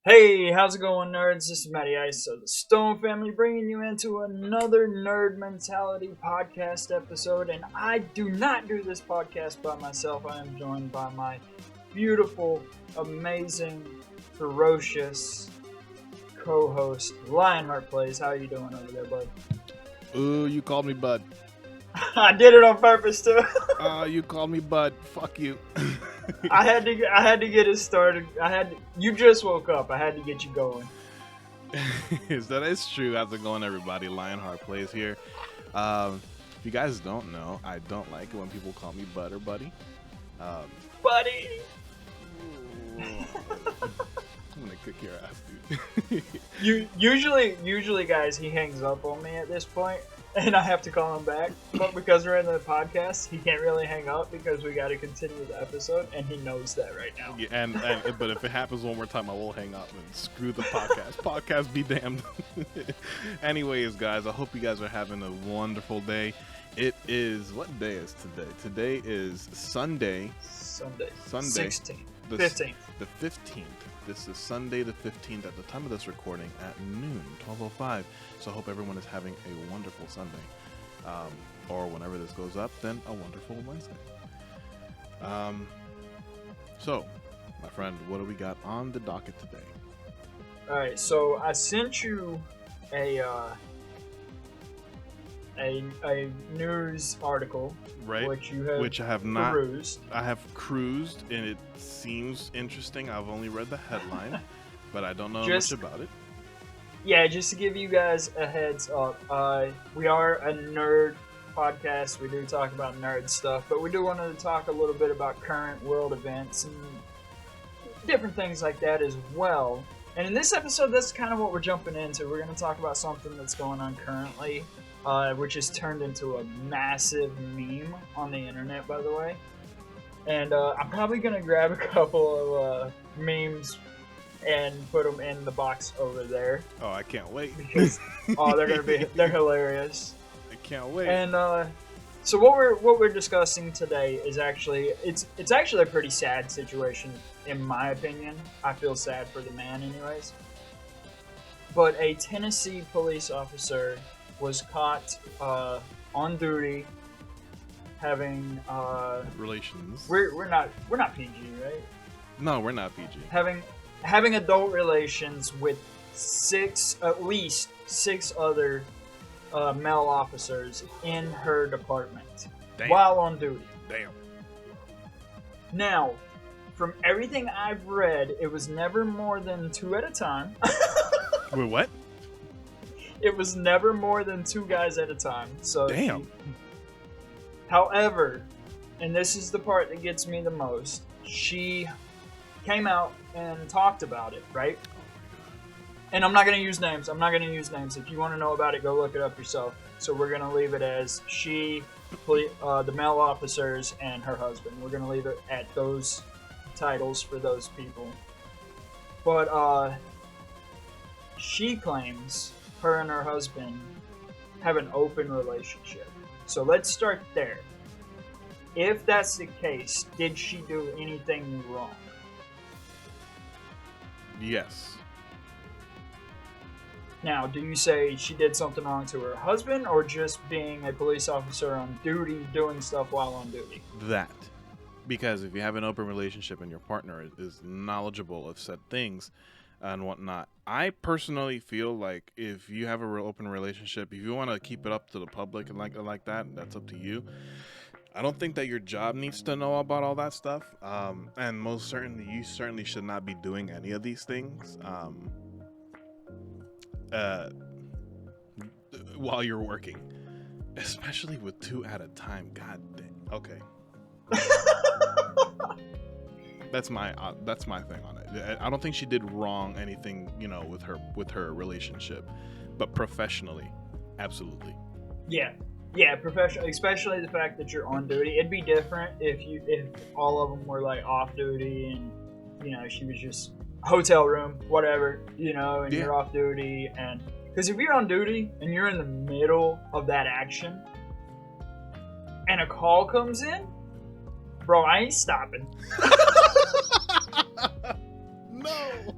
Hey, how's it going, nerds? This is Matty Ice of the Stone Family bringing you into another Nerd Mentality podcast episode. And I do not do this podcast by myself. I am joined by my beautiful, amazing, ferocious co-host, LionheartPlays. How are you doing over there, bud? Ooh, you called me bud. I did it on purpose, too. You called me bud. Fuck you. I had to get it started. You just woke up. I had to get you going. That is true. How's it going, everybody? LionheartPlays here. If you guys don't know, I don't like it when people call me bud or buddy. Buddy! I'm gonna kick your ass, dude. Usually, guys, he hangs up on me at this point, and I have to call him back. But because we're in the podcast, he can't really hang up because we got to continue the episode, and he knows that right now. Yeah, but if it happens one more time, I will hang up and screw the podcast. Podcast be damned. Anyways, guys, I hope you guys are having a wonderful day. It is, what day is today? Today is Sunday. 16th. The 15th. The 15th. This is Sunday the 15th at the time of this recording at noon, 12:05. So I hope everyone is having a wonderful Sunday. Or whenever this goes up, then a wonderful Wednesday. So, my friend, what do we got on the docket today? Alright, so I sent you a news article, Right, which I have not perused. I have cruised, and it seems interesting. I've only read the headline, but I don't know much about it. Yeah, just to give you guys a heads up, we are a nerd podcast. We do talk about nerd stuff, but we do want to talk a little bit about current world events and different things like that as well. And in this episode, that's kind of what we're jumping into. We're going to talk about something that's going on currently, which has turned into a massive meme on the internet, by the way. And I'm probably going to grab a couple of memes and put them in the box over there. Oh, I can't wait. Because, they're hilarious. I can't wait. And so what we're discussing today is actually, it's actually a pretty sad situation, in my opinion. I feel sad for the man anyways. But a Tennessee police officer was caught on duty having relations. We're not PG, right? No, we're not PG. Having adult relations with at least six other male officers in her department. Damn. While on duty. Damn. Now, from everything I've read, it was never more than two at a time. Wait, what? It was never more than two guys at a time. So damn. However, and this is the part that gets me the most, she came out and talked about it, right? And I'm not going to use names. If you want to know about it, go look it up yourself. So we're going to leave it as she, the male officers, and her husband. We're going to leave it at those titles for those people. But she claims her and her husband have an open relationship. So let's start there. If that's the case, did she do anything wrong? Yes. Now, do you say she did something wrong to her husband, or just being a police officer on duty, doing stuff while on duty? That. Because if you have an open relationship and your partner is knowledgeable of said things and whatnot, I personally feel like if you have a real open relationship, if you want to keep it up to the public and like that, that's up to you. I don't think that your job needs to know about all that stuff. And most certainly, you certainly should not be doing any of these things while you're working, especially with two at a time. God dang. Okay. That's my thing on it. I don't think she did wrong anything, with her relationship, but professionally, absolutely. Yeah, professional, especially the fact that you're on duty. It'd be different if all of them were like off duty and she was just hotel room, whatever, and you're off duty. And because if you're on duty and you're in the middle of that action and a call comes in, bro, I ain't stopping.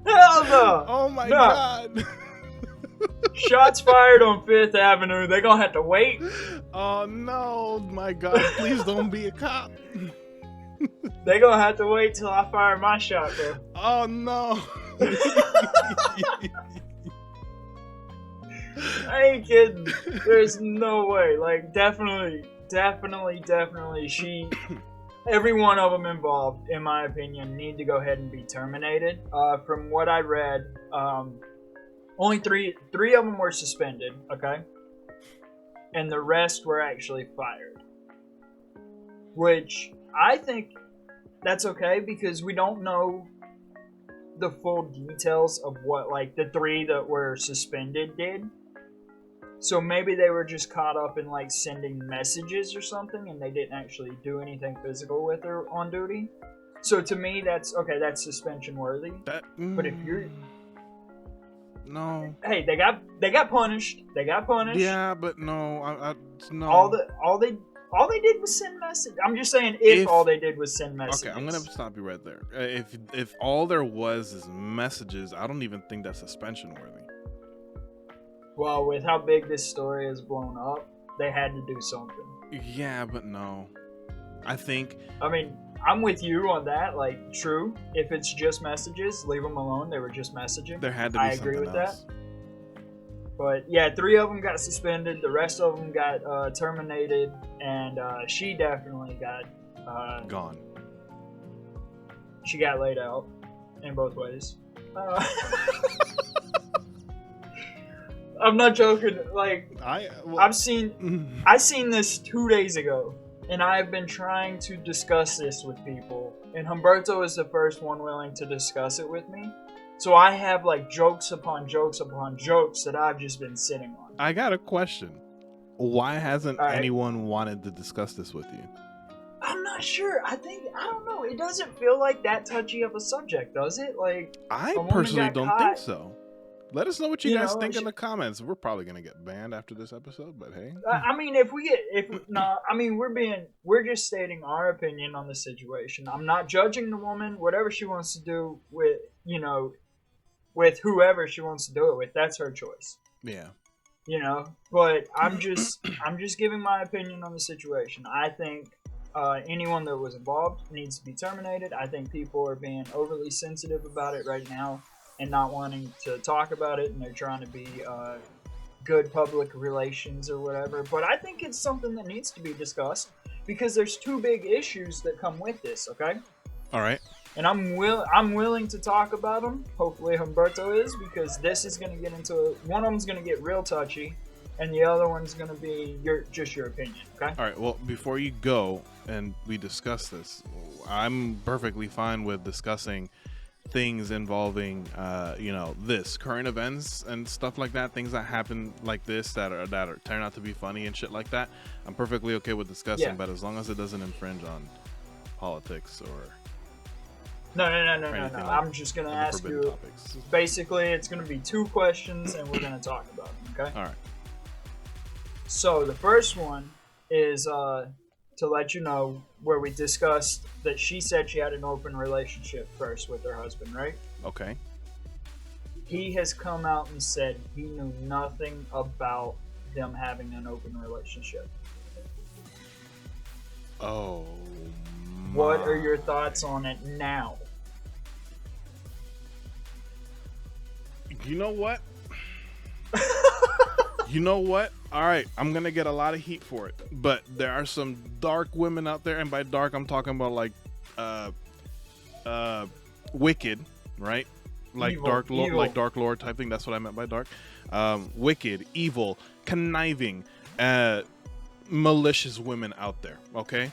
no. Hell no. Oh my No. God. Shots fired on 5th Avenue. They're gonna have to wait. Oh no, my God. Please don't be a cop. They're gonna have to wait till I fire my shot, bro. Oh no. I ain't kidding. There's no way. Like, definitely. Every one of them involved, in my opinion, need to go ahead and be terminated. From what I read, only three of them were suspended, okay? And the rest were actually fired. Which, I think that's okay, because we don't know the full details of what, like, the 3 that were suspended did. So maybe they were just caught up in, like, sending messages or something, and they didn't actually do anything physical with her on duty. So to me, that's okay. That's suspension worthy. But if you're no, hey, they got punished. They got punished. yeah, but no, no. All they did was send messages. I'm just saying, if all they did was send messages. Okay, I'm gonna stop you right there. If all there was is messages, I don't even think that's suspension worthy. Well, with how big this story is blown up, they had to do something. Yeah, but no. I mean, I'm with you on that. Like, true. If it's just messages, leave them alone. They were just messaging. There had to be I agree with else. that. But yeah, 3 of them got suspended. The rest of them got terminated, and she definitely got gone. She got laid out in both ways. I'm not joking. Like, I seen this 2 days ago, and I've been trying to discuss this with people, and Humberto is the first one willing to discuss it with me. So I have, like, jokes upon jokes upon jokes that I've just been sitting on. I got a question. Why hasn't anyone wanted to discuss this with you? I'm not sure. I don't know. It doesn't feel like that touchy of a subject, does it? Like, I personally don't think so. Let us know what you guys think in the comments. We're probably gonna get banned after this episode, but hey. I mean, we're just stating our opinion on the situation. I'm not judging the woman. Whatever she wants to do with, with whoever she wants to do it with, that's her choice. Yeah. But I'm just giving my opinion on the situation. I think anyone that was involved needs to be terminated. I think people are being overly sensitive about it right now and not wanting to talk about it, and they're trying to be good public relations or whatever. But I think it's something that needs to be discussed, because there's 2 big issues that come with this, okay? All right. And I'm willing to talk about them. Hopefully Humberto is, because this is going to get into one of them's going to get real touchy, and the other one's going to be your opinion, okay? All right, well, before you go and we discuss this, I'm perfectly fine with discussing things involving this current events and stuff like that, things that happen like this that turn out to be funny and shit like that. I'm perfectly okay with discussing, but as long as it doesn't infringe on politics or no. I'm just gonna ask you topics. Basically, it's gonna be 2 questions and we're gonna talk about them, okay? All right. So the first one is to let you know, where we discussed that she said she had an open relationship first with her husband, right? Okay. He has come out and said he knew nothing about them having an open relationship. Oh. What are your thoughts on it now? You know what? You know what? All right, I'm going to get a lot of heat for it. But there are some dark women out there, and by dark, I'm talking about like wicked, right? Like evil, like Dark Lord type thing. That's what I meant by dark. Wicked, evil, conniving, malicious women out there, okay?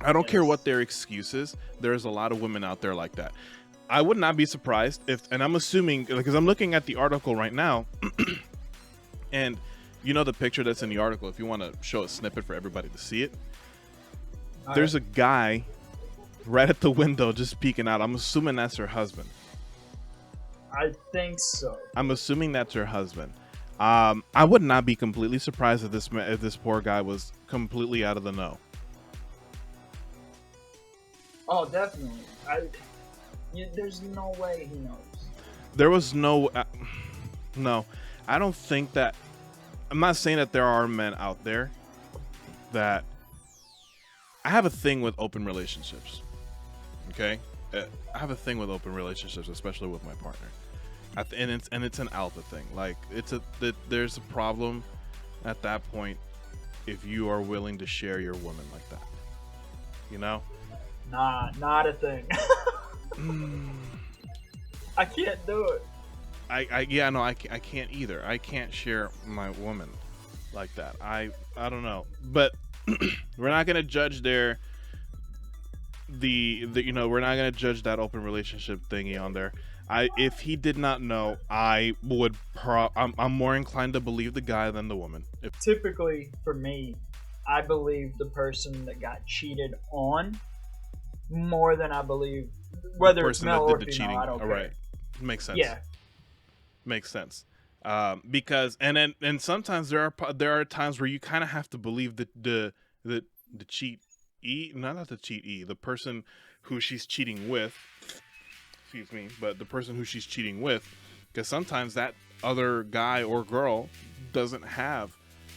I don't care what their excuse is. There's a lot of women out there like that. I would not be surprised if, and I'm assuming, because I'm looking at the article right now, and you know the picture that's in the article, if you want to show a snippet for everybody to see it, there's a guy right at the window just peeking out. I'm assuming that's her husband. I think so. I'm assuming that's her husband. I would not be completely surprised if this poor guy was completely out of the know. Oh, definitely. There's no way he knows. There was no, no, I don't think that. I'm not saying that there are men out there that. I have a thing with open relationships. Okay, I have a thing with open relationships, especially with my partner. And it's an alpha thing. Like there's a problem at that point if you are willing to share your woman like that. You know? Nah, not a thing. I can't do it. I can't either. I can't share my woman like that. I don't know. But we're not gonna judge we're not gonna judge that open relationship thingy on there. If he did not know, I would I'm more inclined to believe the guy than the woman. Typically for me, I believe the person that got cheated on more than I believe whether it's male or female. I don't care. Right. Makes sense. Yeah. Makes sense. Because and sometimes there are times where you kind of have to believe the the person who she's cheating with. Excuse me, but the person who she's cheating with, because sometimes that other guy or girl doesn't have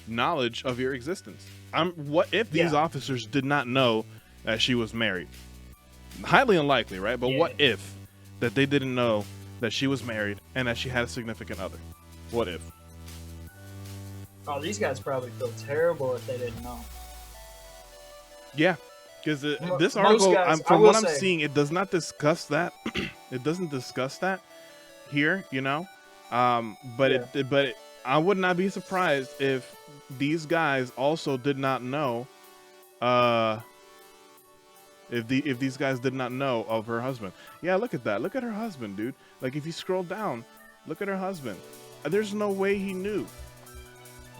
knowledge of your existence. What if these officers did not know that she was married? Highly unlikely, right? But what if that they didn't know that she was married and that she had a significant other? What if? Oh, these guys probably feel terrible if they didn't know. Yeah, because this article, from what I'm seeing, it does not discuss that. It doesn't discuss that here, you know. But I would not be surprised if these guys also did not know. If these guys did not know of her husband. Yeah, look at that. Look at her husband, dude. Like, if you scroll down, look at her husband. There's no way he knew.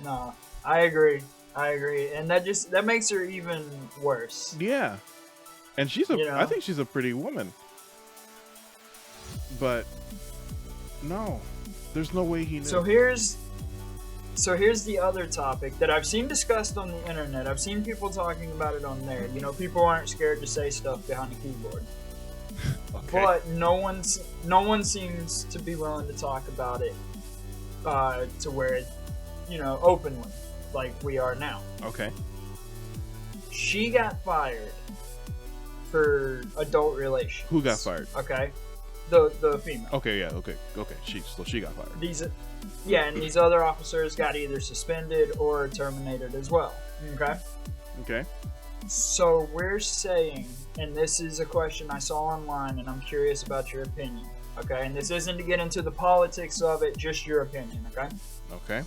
No, I agree. And that makes her even worse. Yeah. And I think she's a pretty woman. But no, there's no way he knew. So here's the other topic that I've seen discussed on the internet. I've seen people talking about it on there. You know, people aren't scared to say stuff behind the keyboard. Okay. But no one seems to be willing to talk about it to where, openly, like we are now. Okay. She got fired for adult relations. Who got fired? Okay. The female. Okay, yeah, okay. She got fired. And these other officers got either suspended or terminated as well. Okay? Okay. So we're saying, and this is a question I saw online, and I'm curious about your opinion. Okay? And this isn't to get into the politics of it, just your opinion. Okay? Okay.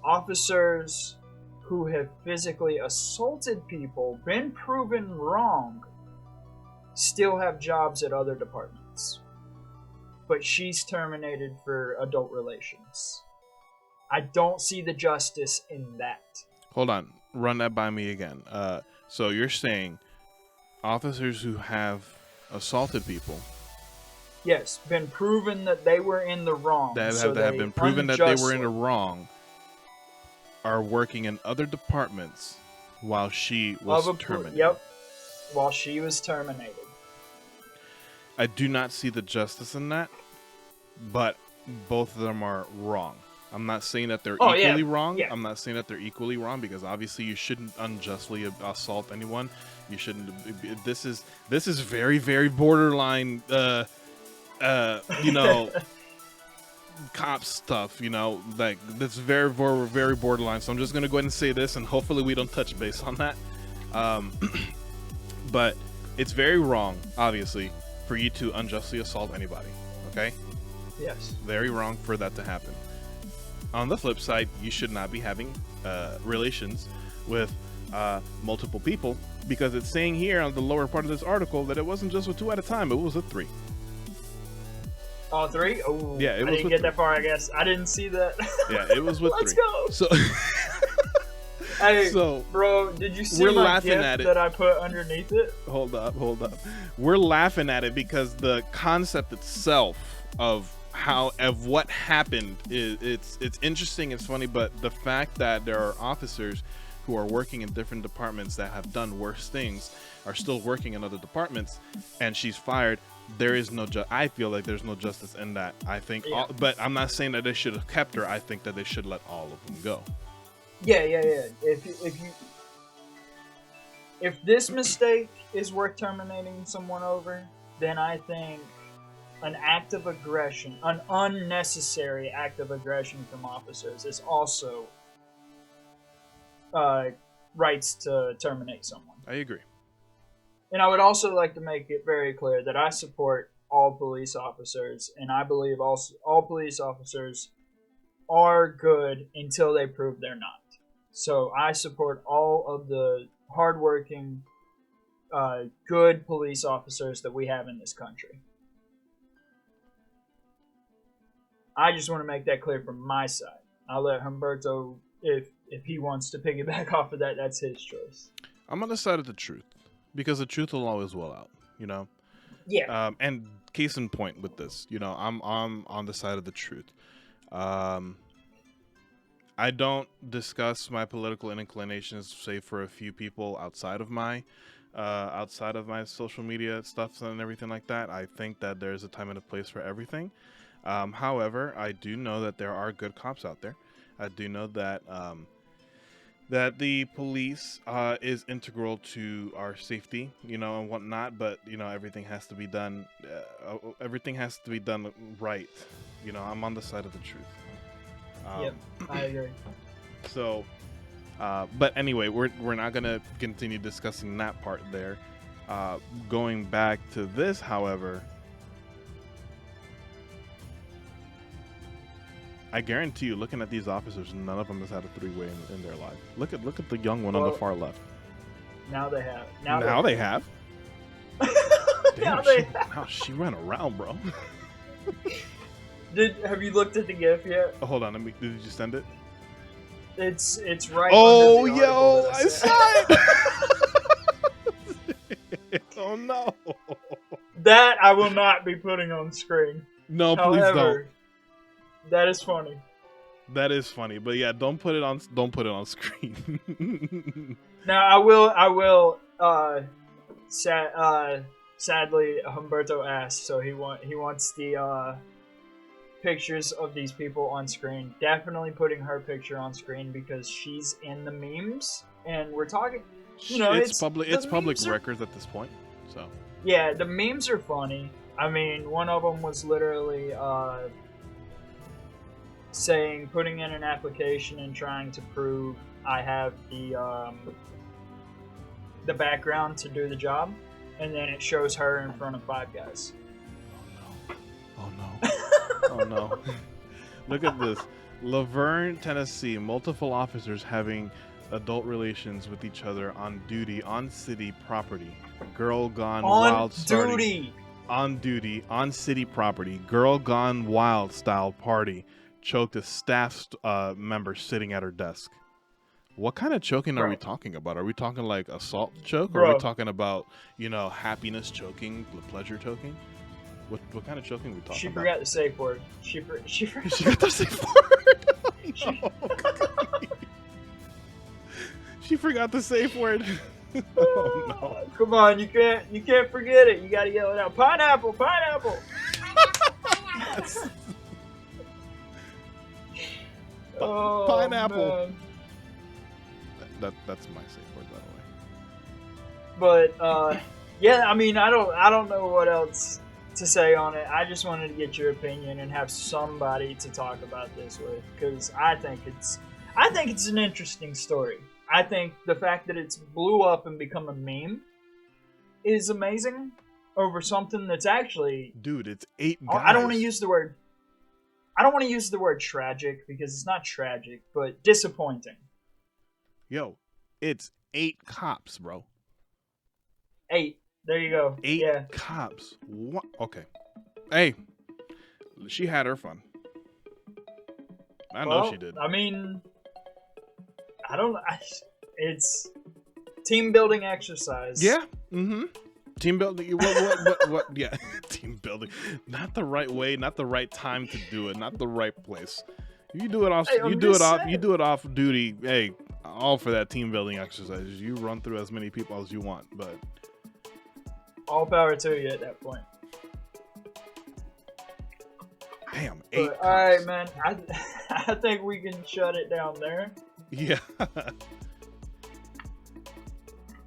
Officers who have physically assaulted people, been proven wrong, still have jobs at other departments. But she's terminated for adult relations. I don't see the justice in that. Hold on. Run that by me again. So you're saying officers who have assaulted people. Yes, been proven that they were in the wrong. That have been proven that they were in the wrong are working in other departments while she was terminated. Yep. While she was terminated. I do not see the justice in that, but both of them are wrong. I'm not saying that they're equally wrong. Yeah. I'm not saying that they're equally wrong because obviously you shouldn't unjustly assault anyone. You shouldn't. This is very, very borderline. Cop stuff. Like that's very, very, very borderline. So I'm just gonna go ahead and say this, and hopefully we don't touch base on that. But it's very wrong, obviously, for you to unjustly assault anybody. Okay? Yes. Very wrong for that to happen. On the flip side, you should not be having relations with multiple people because it's saying here on the lower part of this article that it wasn't just with 2 at a time, it was with 3. Oh, 3? Oh, yeah, I didn't get that far, I guess. I didn't see that. Yeah, it was with 3. Let's go. So, hey, bro, did you see my gift that I put underneath it? Hold up. We're laughing at it because the concept itself of what happened is it's interesting, it's funny, but the fact that there are officers who are working in different departments that have done worse things are still working in other departments, and she's fired. There is no I feel like there's no justice in that. I think, but I'm not saying that they should have kept her. I think that they should let all of them go. Yeah. If this mistake is worth terminating someone over, then I think an act of aggression, an unnecessary act of aggression from officers, is also rights to terminate someone. I agree. And I would also like to make it very clear that I support all police officers, and I believe also all police officers are good until they prove they're not. So I support all of the hardworking, good police officers that we have in this country. I just want to make that clear from my side. I'll let Humberto, if he wants to piggyback off of that, that's his choice. I'm on the side of the truth, because the truth will always well out, you know? Yeah. And case in point with this, you know, I'm on the side of the truth. I don't discuss my political inclinations, say, for a few people outside of my social media stuff and everything like that. I think that there's a time and a place for everything. However, I do know that there are good cops out there. I do know that that the police is integral to our safety, you know, and whatnot. But you know, everything has to be done. Everything has to be done right. You know, I'm on the side of the truth. Yep, I agree. So, but anyway, we're not gonna continue discussing that part there. Going back to this, however, I guarantee you, looking at these officers, none of them has had a three-way in their life. Look at the young one on the far left. Now they have. Now they have. Damn, Now she ran around, bro. Have you looked at the GIF yet? Oh, hold on, did you send it? It's right. Oh, under the yo, I I saw it. Oh no. That I will not be putting on screen. No, However, please don't. That is funny. That is funny, but yeah, don't put it on screen. Now I will. Sadly, Humberto asked, so he wants the pictures of these people on screen. Definitely putting her picture on screen because she's in the memes, and we're talking. You know, it's public records at this point. So yeah, the memes are funny. I mean, one of them was literally putting in an application and trying to prove I have the background to do the job, and then it shows her in front of 5 guys. Oh no. Oh no. Look at this. Laverne, Tennessee, multiple officers having adult relations with each other on duty on city property. Girl gone wild starting. On duty on city property. Girl gone wild style party. Choked a staff member sitting at her desk. What kind of choking are we talking about? Are we talking like assault choke? Or are we talking about, you know, happiness choking, pleasure choking? What kind of choking are we talking about? She forgot the safe word. She forgot the safe word. Oh, no. She forgot the safe word. Oh no! Come on, you can't forget it. You gotta yell it out. Pineapple, pineapple. Oh, pineapple. Man. That's my safe word, by the way. But yeah, I mean, I don't know what else to say on it. I just wanted to get your opinion and have somebody to talk about this with, because I think it's an interesting story. I think the fact that it's blew up and become a meme is amazing over something that's actually, dude, it's 8 guys. I don't want to use the word tragic, because it's not tragic, but disappointing. Yo, it's 8 cops, bro. 8. There you go. 8 cops. What? Okay. Hey, she had her fun. I know she did. I mean, it's team building exercise. Yeah. Mm-hmm. Team building. What? Yeah. Team building. Not the right way. Not the right time to do it. Not the right place. You do it off. You do it off duty. Hey, all for that team building exercise. You run through as many people as you want, but all power to you at that point. damn, 8 All right, man. I think we can shut it down there. Yeah.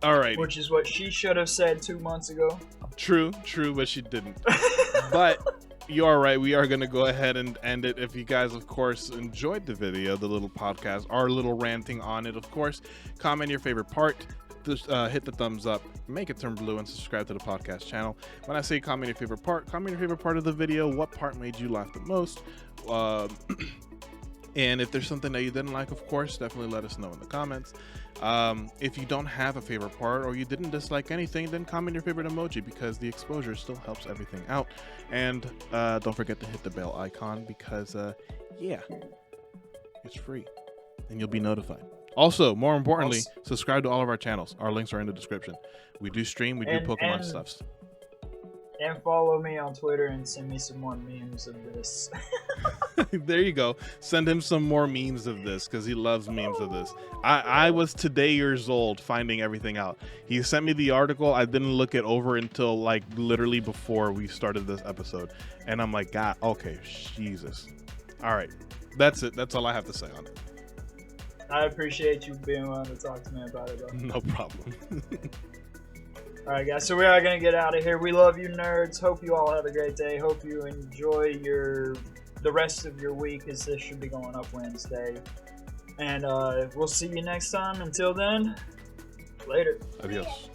All right. Which is what she should have said 2 months ago. True, but she didn't. But you are right. We are going to go ahead and end it. If you guys, of course, enjoyed the video, the little podcast, our little ranting on it, of course, comment your favorite part. Just hit the thumbs up, make it turn blue, and subscribe to the podcast channel. When I say comment your favorite part of the video. What part made you laugh the most? And if there's something that you didn't like, of course, definitely let us know in the comments. If you don't have a favorite part or you didn't dislike anything, then comment your favorite emoji, because the exposure still helps everything out. And don't forget to hit the bell icon, because yeah, it's free and you'll be notified. Also, more importantly, subscribe to all of our channels. Our links are in the description. We do stream, we do Pokemon stuff. And follow me on Twitter and send me some more memes of this. There you go. Send him some more memes of this, because he loves memes of this. I was today years old finding everything out. He sent me the article. I didn't look it over until like literally before we started this episode. And I'm like, God, okay, Jesus. All right. That's it. That's all I have to say on it. I appreciate you being willing to talk to me about it, though. No problem. Alright, guys, so we are going to get out of here. We love you, nerds. Hope you all have a great day. Hope you enjoy the rest of your week, as this should be going up Wednesday. And we'll see you next time. Until then, later. Adios.